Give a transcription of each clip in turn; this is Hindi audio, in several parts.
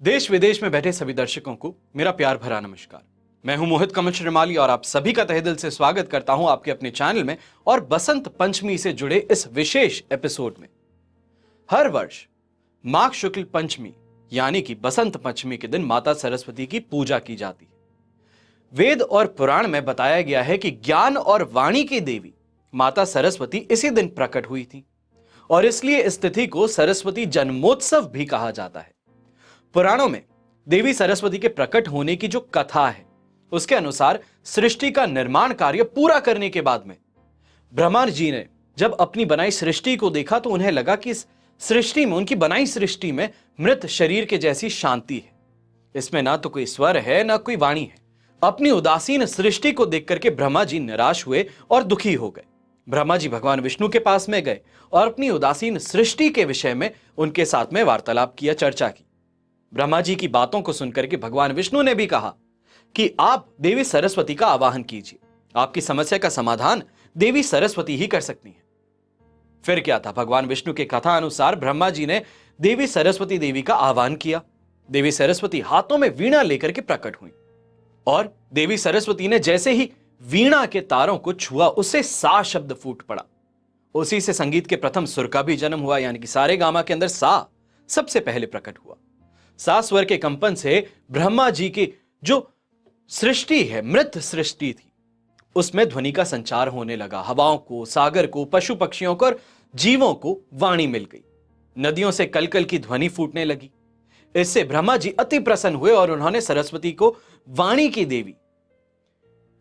देश विदेश में बैठे सभी दर्शकों को मेरा प्यार भरा नमस्कार। मैं हूं मोहित कमल श्रीमाली और आप सभी का तहे दिल से स्वागत करता हूं आपके अपने चैनल में और बसंत पंचमी से जुड़े इस विशेष एपिसोड में। हर वर्ष माघ शुक्ल पंचमी यानी कि बसंत पंचमी के दिन माता सरस्वती की पूजा की जाती है। वेद और पुराण में बताया गया है कि ज्ञान और वाणी की देवी माता सरस्वती इसी दिन प्रकट हुई थी और इसलिए इस तिथि को सरस्वती जन्मोत्सव भी कहा जाता है। पुराणों में देवी सरस्वती के प्रकट होने की जो कथा है उसके अनुसार सृष्टि का निर्माण कार्य पूरा करने के बाद में ब्रह्मा जी ने जब अपनी बनाई सृष्टि को देखा तो उन्हें लगा कि इस सृष्टि में, उनकी बनाई सृष्टि में मृत शरीर के जैसी शांति है। इसमें ना तो कोई स्वर है ना कोई वाणी है। अपनी उदासीन सृष्टि को देख करके ब्रह्मा जी निराश हुए और दुखी हो गए। ब्रह्मा जी भगवान विष्णु के पास में गए और अपनी उदासीन सृष्टि के विषय में उनके साथ में वार्तालाप किया, चर्चा की। ब्रह्मा जी की बातों को सुनकर के भगवान विष्णु ने भी कहा कि आप देवी सरस्वती का आवाहन कीजिए, आपकी समस्या का समाधान देवी सरस्वती ही कर सकती हैं। फिर क्या था, भगवान विष्णु के कथा अनुसार ब्रह्मा जी ने देवी सरस्वती देवी का आह्वान किया। देवी सरस्वती हाथों में वीणा लेकर के प्रकट हुई और देवी सरस्वती ने जैसे ही वीणा के तारों को छुआ उससे सा शब्द फूट पड़ा। उसी से संगीत के प्रथम सुर का भी जन्म हुआ, यानी कि सारे गामा के अंदर सा सबसे पहले प्रकट हुआ। सा स्वर के कंपन से ब्रह्मा जी की जो सृष्टि है, मृत सृष्टि थी, उसमें ध्वनि का संचार होने लगा। हवाओं को, सागर को, पशु पक्षियों को और जीवों को वाणी मिल गई। नदियों से कलकल की ध्वनि फूटने लगी। इससे ब्रह्मा जी अति प्रसन्न हुए और उन्होंने सरस्वती को वाणी की देवी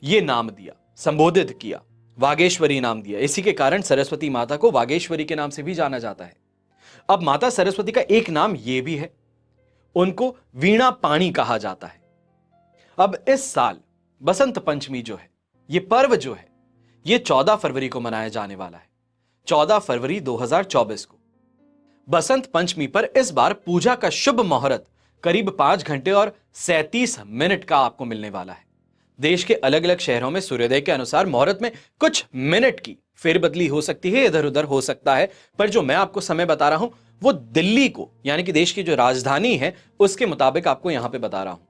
ये नाम दिया, संबोधित किया, वागेश्वरी नाम दिया। इसी के कारण सरस्वती माता को वागेश्वरी के नाम से भी जाना जाता है। अब माता सरस्वती का एक नाम यह भी है, उनको वीणा पाणी कहा जाता है। अब इस साल बसंत पंचमी जो है, ये पर्व जो है, ये 14 फरवरी को मनाया जाने वाला है। 14 फरवरी 2024 को बसंत पंचमी पर इस बार पूजा का शुभ मुहूर्त करीब 5 घंटे और 37 मिनट का आपको मिलने वाला है। देश के अलग अलग शहरों में सूर्योदय के अनुसार मुहूर्त में कुछ मिनट की फेरबदली हो सकती है, इधर उधर हो सकता है, पर जो मैं आपको समय बता रहा हूं वो दिल्ली को, यानी कि देश की जो राजधानी है, उसके मुताबिक आपको यहां पे बता रहा हूं।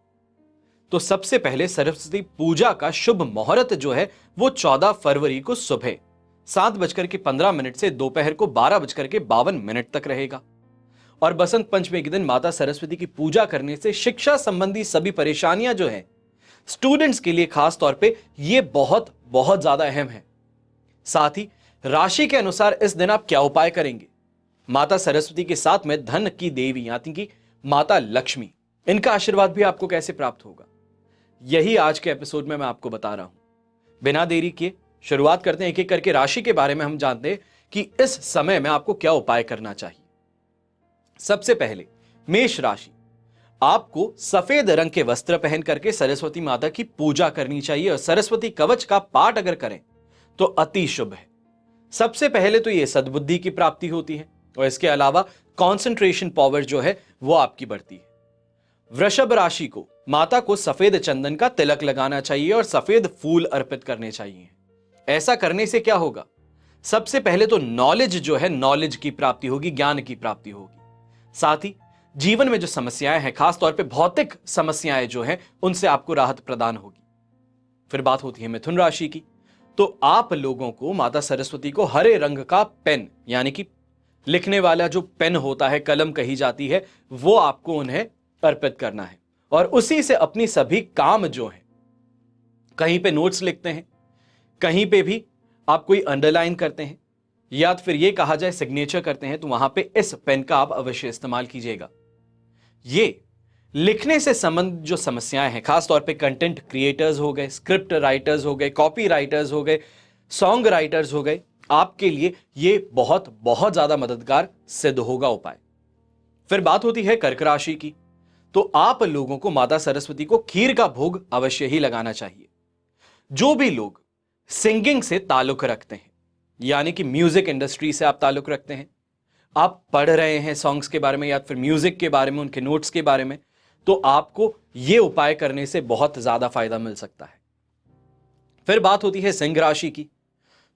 तो सबसे पहले सरस्वती पूजा का शुभ मुहूर्त जो है वो 14 फरवरी को सुबह 7:15 से दोपहर को 12:52 तक रहेगा। और बसंत पंचमी के दिन माता सरस्वती की पूजा करने से शिक्षा संबंधी सभी परेशानियां जो है स्टूडेंट्स के लिए खास तौर पे ये बहुत बहुत ज्यादा अहम है। साथ ही राशि के अनुसार इस दिन आप क्या उपाय करेंगे, माता सरस्वती के साथ में धन की देवी यानी कि माता लक्ष्मी, इनका आशीर्वाद भी आपको कैसे प्राप्त होगा, यही आज के एपिसोड में मैं आपको बता रहा हूं। बिना देरी किए शुरुआत करते हैं। एक एक करके राशि के बारे में हम जानते हैं कि इस समय में आपको क्या उपाय करना चाहिए। सबसे पहले मेष राशि, आपको सफेद रंग के वस्त्र पहन करके सरस्वती माता की पूजा करनी चाहिए और सरस्वती कवच का पाठ अगर करें तो अति शुभ है। सबसे पहले तो यह सद्बुद्धि की प्राप्ति होती है और इसके अलावा कंसंट्रेशन पावर जो है वो आपकी बढ़ती है। वृषभ राशि को माता को सफेद चंदन का तिलक लगाना चाहिए और सफेद फूल अर्पित करने चाहिए। ऐसा करने से क्या होगा, सबसे पहले तो नॉलेज जो है, नॉलेज की प्राप्ति होगी, ज्ञान की प्राप्ति होगी। साथ ही जीवन में जो समस्याएं हैं, खासतौर पे भौतिक समस्याएं जो हैं, उनसे आपको राहत प्रदान होगी। फिर बात होती है मिथुन राशि की, तो आप लोगों को माता सरस्वती को हरे रंग का पेन, यानी कि लिखने वाला जो पेन होता है, कलम कही जाती है, वो आपको उन्हें अर्पित करना है और उसी से अपनी सभी काम जो है, कहीं पे नोट्स लिखते हैं, कहीं पे भी आप कोई अंडरलाइन करते हैं या फिर ये कहा जाए सिग्नेचर करते हैं, तो वहां पे इस पेन का आप अवश्य इस्तेमाल कीजिएगा। ये लिखने से संबंधित जो समस्याएं हैं, खासतौर पे कंटेंट क्रिएटर्स हो गए, स्क्रिप्ट राइटर्स हो गए, कॉपी राइटर्स हो गए, सॉन्ग राइटर्स हो गए, आपके लिए ये बहुत बहुत ज्यादा मददगार सिद्ध होगा उपाय। फिर बात होती है कर्क राशि की, तो आप लोगों को माता सरस्वती को खीर का भोग अवश्य ही लगाना चाहिए। जो भी लोग सिंगिंग से ताल्लुक रखते हैं, यानी कि म्यूजिक इंडस्ट्री से आप ताल्लुक रखते हैं, आप पढ़ रहे हैं सॉन्ग्स के बारे में या फिर म्यूजिक के बारे में, उनके नोट्स के बारे में, तो आपको यह उपाय करने से बहुत ज्यादा फायदा मिल सकता है। फिर बात होती है सिंह राशि की,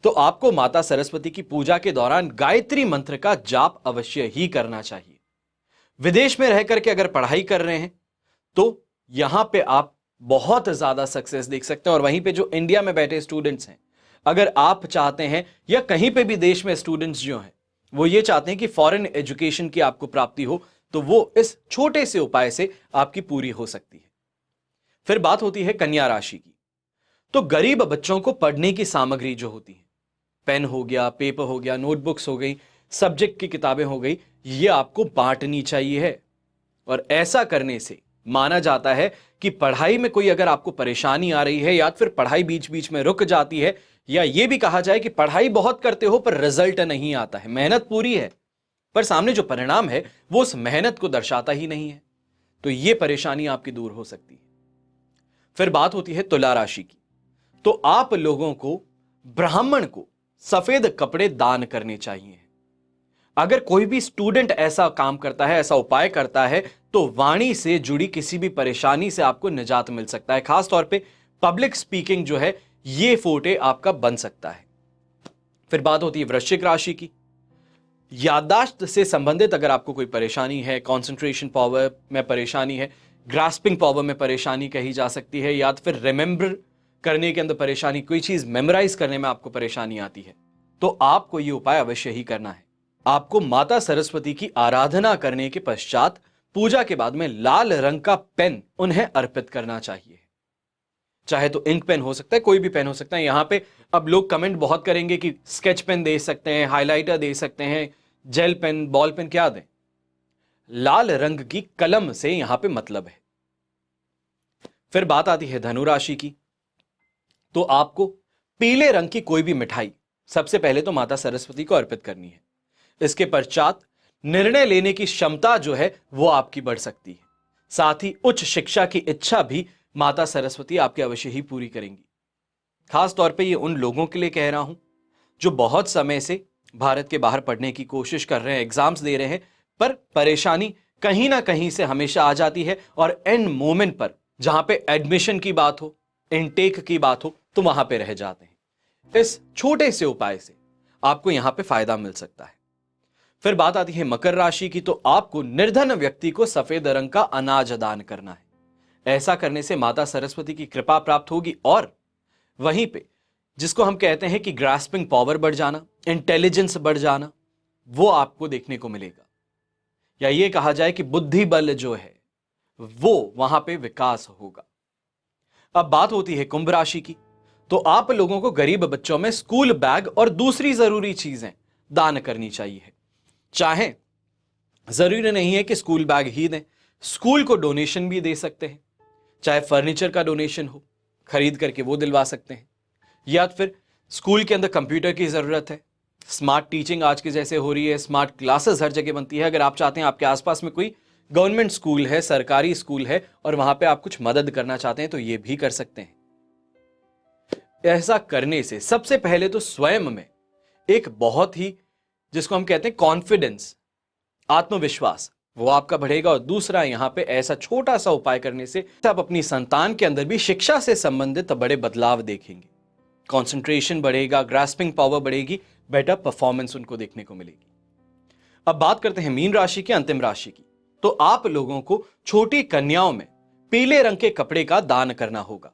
तो आपको माता सरस्वती की पूजा के दौरान गायत्री मंत्र का जाप अवश्य ही करना चाहिए। विदेश में रह करके अगर पढ़ाई कर रहे हैं तो यहां पे आप बहुत ज्यादा सक्सेस देख सकते हैं। और वहीं पे जो इंडिया में बैठे स्टूडेंट्स हैं, अगर आप चाहते हैं या कहीं पे भी देश में स्टूडेंट्स जो हैं वो ये चाहते हैं कि फॉरेन एजुकेशन की आपको प्राप्ति हो, तो वो इस छोटे से उपाय से आपकी पूरी हो सकती है। फिर बात होती है कन्या राशि की। तो गरीब बच्चों को पढ़ने की सामग्री जो होती है, पेन हो गया, पेपर हो गया, नोटबुक्स हो गई, सब्जेक्ट की किताबें हो गई, ये आपको बांटनी चाहिए है। और ऐसा करने से माना जाता है कि पढ़ाई में कोई अगर आपको परेशानी आ रही है या फिर पढ़ाई बीच बीच में रुक जाती है, या यह भी कहा जाए कि पढ़ाई बहुत करते हो पर रिजल्ट नहीं आता है, मेहनत पूरी है पर सामने जो परिणाम है वो उस मेहनत को दर्शाता ही नहीं है, तो यह परेशानी आपकी दूर हो सकती है। फिर बात होती है तुला राशि की। तो आप लोगों को ब्राह्मण को सफेद कपड़े दान करने चाहिए। अगर कोई भी स्टूडेंट ऐसा काम करता है, ऐसा उपाय करता है, तो वाणी से जुड़ी किसी भी परेशानी से आपको निजात मिल सकता है। खास तौर पे पब्लिक स्पीकिंग जो है ये फोटे आपका बन सकता है। फिर बात होती है वृश्चिक राशि की। याददाश्त से संबंधित अगर आपको कोई परेशानी है, कंसंट्रेशन पावर में परेशानी है, ग्रास्पिंग पावर में परेशानी कही जा सकती है, या फिर रिमेंबर करने के अंदर परेशानी, कोई चीज मेमोराइज करने में आपको परेशानी आती है, तो आपको यह उपाय अवश्य ही करना है। आपको माता सरस्वती की आराधना करने के पश्चात पूजा के बाद में लाल रंग का पेन उन्हें अर्पित करना चाहिए। चाहे तो इंक पेन हो सकता है, कोई भी पेन हो सकता है। यहां पे अब लोग कमेंट बहुत करेंगे कि स्केच पेन दे सकते हैं, हाइलाइटर दे सकते हैं, जेल पेन, बॉल पेन, क्या दें? लाल रंग की कलम से यहां पे मतलब है। फिर बात आती है धनु राशि की। तो आपको पीले रंग की कोई भी मिठाई सबसे पहले तो माता सरस्वती को अर्पित करनी है। इसके पश्चात निर्णय लेने की क्षमता जो है वो आपकी बढ़ सकती है। साथ ही उच्च शिक्षा की इच्छा भी माता सरस्वती आपके अवश्य ही पूरी करेंगी। खास तौर पे ये उन लोगों के लिए कह रहा हूं जो बहुत समय से भारत के बाहर पढ़ने की कोशिश कर रहे हैं, एग्जाम्स दे रहे हैं, पर परेशानी कहीं ना कहीं से हमेशा आ जाती है और एंड मोमेंट पर जहां पे एडमिशन की बात हो, इनटेक की बात हो, तो वहां पे रह जाते हैं। इस छोटे से उपाय से आपको यहां पे फायदा मिल सकता है। फिर बात आती है मकर राशि की। तो आपको निर्धन व्यक्ति को सफेद रंग का अनाज दान करना है। ऐसा करने से माता सरस्वती की कृपा प्राप्त होगी और वहीं पे जिसको हम कहते हैं कि ग्रास्पिंग पावर बढ़ जाना, इंटेलिजेंस बढ़ जाना, वो आपको देखने को मिलेगा। या ये कहा जाए कि बुद्धि बल जो है वो वहां पे विकास होगा। अब बात होती है कुंभ राशि की। तो आप लोगों को गरीब बच्चों में स्कूल बैग और दूसरी जरूरी चीजें दान करनी चाहिए। चाहे जरूरी नहीं है कि स्कूल बैग ही दें, स्कूल को डोनेशन भी दे सकते हैं। चाहे फर्नीचर का डोनेशन हो, खरीद करके वो दिलवा सकते हैं, या फिर स्कूल के अंदर कंप्यूटर की जरूरत है, स्मार्ट टीचिंग आज के जैसे हो रही है, स्मार्ट क्लासेस हर जगह बनती है। अगर आप चाहते हैं आपके आसपास में कोई गवर्नमेंट स्कूल है, सरकारी स्कूल है और वहां पे आप कुछ मदद करना चाहते हैं, तो ये भी कर सकते हैं। ऐसा करने से सबसे पहले तो स्वयं में एक बहुत ही, जिसको हम कहते हैं कॉन्फिडेंस, आत्मविश्वास, वो आपका बढ़ेगा। और दूसरा, यहां पे ऐसा छोटा सा उपाय करने से आप अपनी संतान के अंदर भी शिक्षा से संबंधित बड़े बदलाव देखेंगे। कंसंट्रेशन बढ़ेगा, ग्रास्पिंग पावर बढ़ेगी, बेटर परफॉर्मेंस उनको देखने को मिलेगी। अब बात करते हैं मीन राशि की, अंतिम राशि की। तो आप लोगों को छोटी कन्याओं में पीले रंग के कपड़े का दान करना होगा।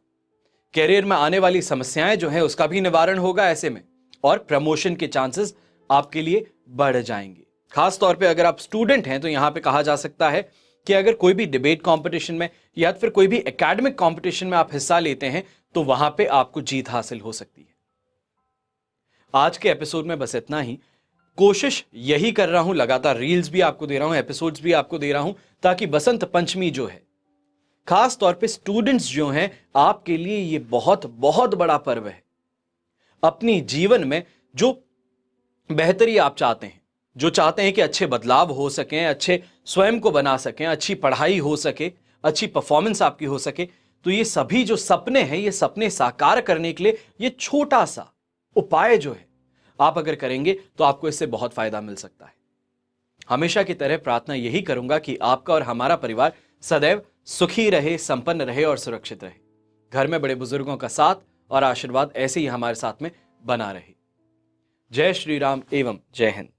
कैरियर में आने वाली समस्याएं जो है उसका भी निवारण होगा ऐसे में, और प्रमोशन के चांसेस आपके लिए बढ़ जाएंगे। खास तौर पे अगर आप स्टूडेंट हैं तो यहां पे कहा जा सकता है कि अगर कोई भी डिबेट कंपटीशन में या फिर कोई भी एकेडमिक कंपटीशन में आप हिस्सा लेते हैं तो वहां पे आपको जीत हासिल हो सकती है। आज के एपिसोड में बस इतना ही। कोशिश यही कर रहा हूं, लगातार रील्स भी आपको दे रहा हूं, एपिसोड्स भी आपको दे रहा हूं, ताकि बसंत पंचमी जो है, खास तौर पे स्टूडेंट्स जो हैं, आपके लिए ये बहुत बहुत बड़ा पर्व है। अपनी जीवन में जो बेहतरी आप चाहते हैं, जो चाहते हैं कि अच्छे बदलाव हो सकें, अच्छे स्वयं को बना सकें, अच्छी पढ़ाई हो सके, अच्छी परफॉर्मेंस आपकी हो सके, तो ये सभी जो सपने हैं, ये सपने साकार करने के लिए ये छोटा सा उपाय जो है आप अगर करेंगे तो आपको इससे बहुत फायदा मिल सकता है। हमेशा की तरह प्रार्थना यही करूंगा कि आपका और हमारा परिवार सदैव सुखी रहे, संपन्न रहे और सुरक्षित रहे। घर में बड़े बुजुर्गों का साथ और आशीर्वाद ऐसे ही हमारे साथ में बना रहे। जय श्री राम एवं जय हिंद।